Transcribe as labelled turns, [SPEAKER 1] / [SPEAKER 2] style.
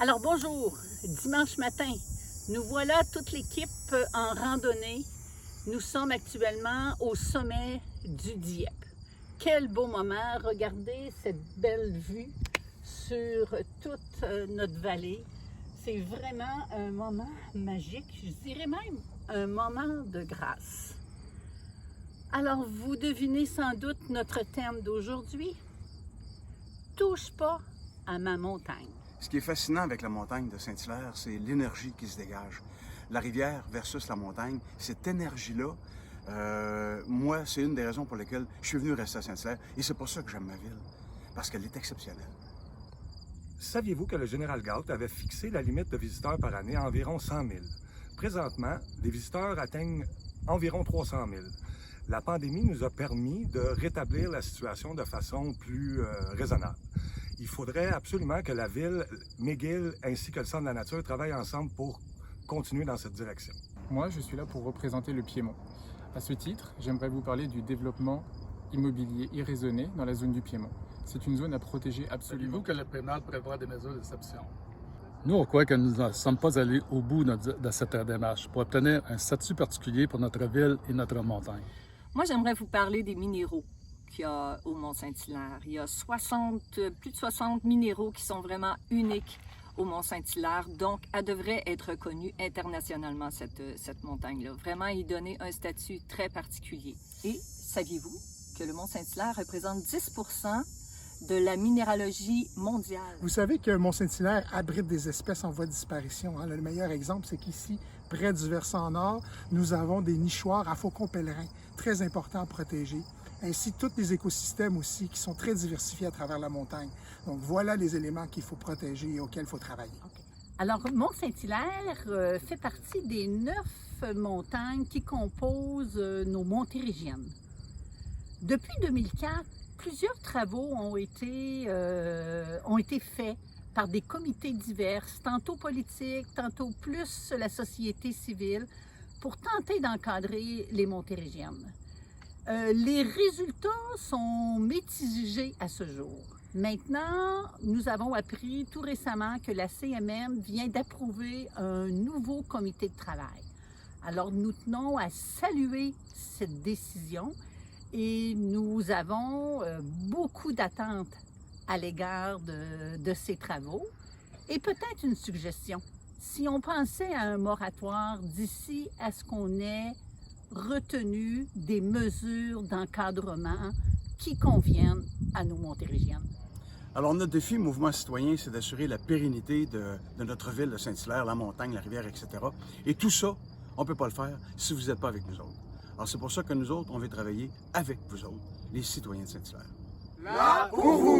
[SPEAKER 1] Alors bonjour, dimanche matin, nous voilà toute l'équipe en randonnée. Nous sommes actuellement au sommet du Dieppe. Quel beau moment, regardez cette belle vue sur toute notre vallée. C'est vraiment un moment magique, je dirais même un moment de grâce. Alors vous devinez sans doute notre thème d'aujourd'hui. Touche pas à ma montagne.
[SPEAKER 2] Ce qui est fascinant avec la montagne de Saint-Hilaire, c'est l'énergie qui se dégage. La rivière versus la montagne, cette énergie-là, moi, c'est une des raisons pour lesquelles je suis venu rester à Saint-Hilaire. Et c'est pour ça que j'aime ma ville, parce qu'elle est exceptionnelle.
[SPEAKER 3] Saviez-vous que le général Galt avait fixé la limite de visiteurs par année à environ 100 000? Présentement, les visiteurs atteignent environ 300 000. La pandémie nous a permis de rétablir la situation de façon plus raisonnable. Il faudrait absolument que la ville, McGill ainsi que le Centre de la nature travaillent ensemble pour continuer dans cette direction.
[SPEAKER 4] Moi, je suis là pour représenter le Piémont. À ce titre, j'aimerais vous parler du développement immobilier irraisonné dans la zone du Piémont. C'est une zone à protéger absolument.
[SPEAKER 5] Savez-vous que le pénal prévoit des mesures d'exception?
[SPEAKER 6] Nous, on croit que nous ne sommes pas allés au bout de cette démarche pour obtenir un statut particulier pour notre ville et notre montagne.
[SPEAKER 7] Moi, j'aimerais vous parler des minéraux qu'il y a au Mont-Saint-Hilaire. Il y a plus de 60 minéraux qui sont vraiment uniques au Mont-Saint-Hilaire. Donc, elle devrait être reconnue internationalement, cette montagne-là. Vraiment, y donner un statut très particulier. Et saviez-vous que le Mont-Saint-Hilaire représente 10% de la minéralogie mondiale?
[SPEAKER 8] Vous savez que Mont-Saint-Hilaire abrite des espèces en voie de disparition. Le meilleur exemple, c'est qu'ici, près du versant nord, nous avons des nichoirs à faucons pèlerins, très importants à protéger, ainsi tous les écosystèmes aussi qui sont très diversifiés à travers la montagne. Donc voilà les éléments qu'il faut protéger et auxquels il faut travailler.
[SPEAKER 1] Okay. Alors, Mont-Saint-Hilaire fait partie des 9 montagnes qui composent nos Montérégiennes. Depuis 2004, plusieurs travaux ont été faits par des comités divers, tantôt politiques, tantôt plus la société civile, pour tenter d'encadrer les Montérégiennes. Les résultats sont mitigés à ce jour. Maintenant, nous avons appris tout récemment que la CMM vient d'approuver un nouveau comité de travail. Alors, nous tenons à saluer cette décision et nous avons beaucoup d'attentes à l'égard de ces travaux. Et peut-être une suggestion. Si on pensait à un moratoire d'ici à ce qu'on ait retenu des mesures d'encadrement qui conviennent à nos Montérégiennes.
[SPEAKER 2] Alors, notre défi, Mouvement citoyen, c'est d'assurer la pérennité de notre ville de Saint-Hilaire, la montagne, la rivière, etc. Et tout ça, on ne peut pas le faire si vous n'êtes pas avec nous autres. Alors, c'est pour ça que nous autres, on veut travailler avec vous autres, les citoyens de Saint-Hilaire.
[SPEAKER 5] Là pour vous!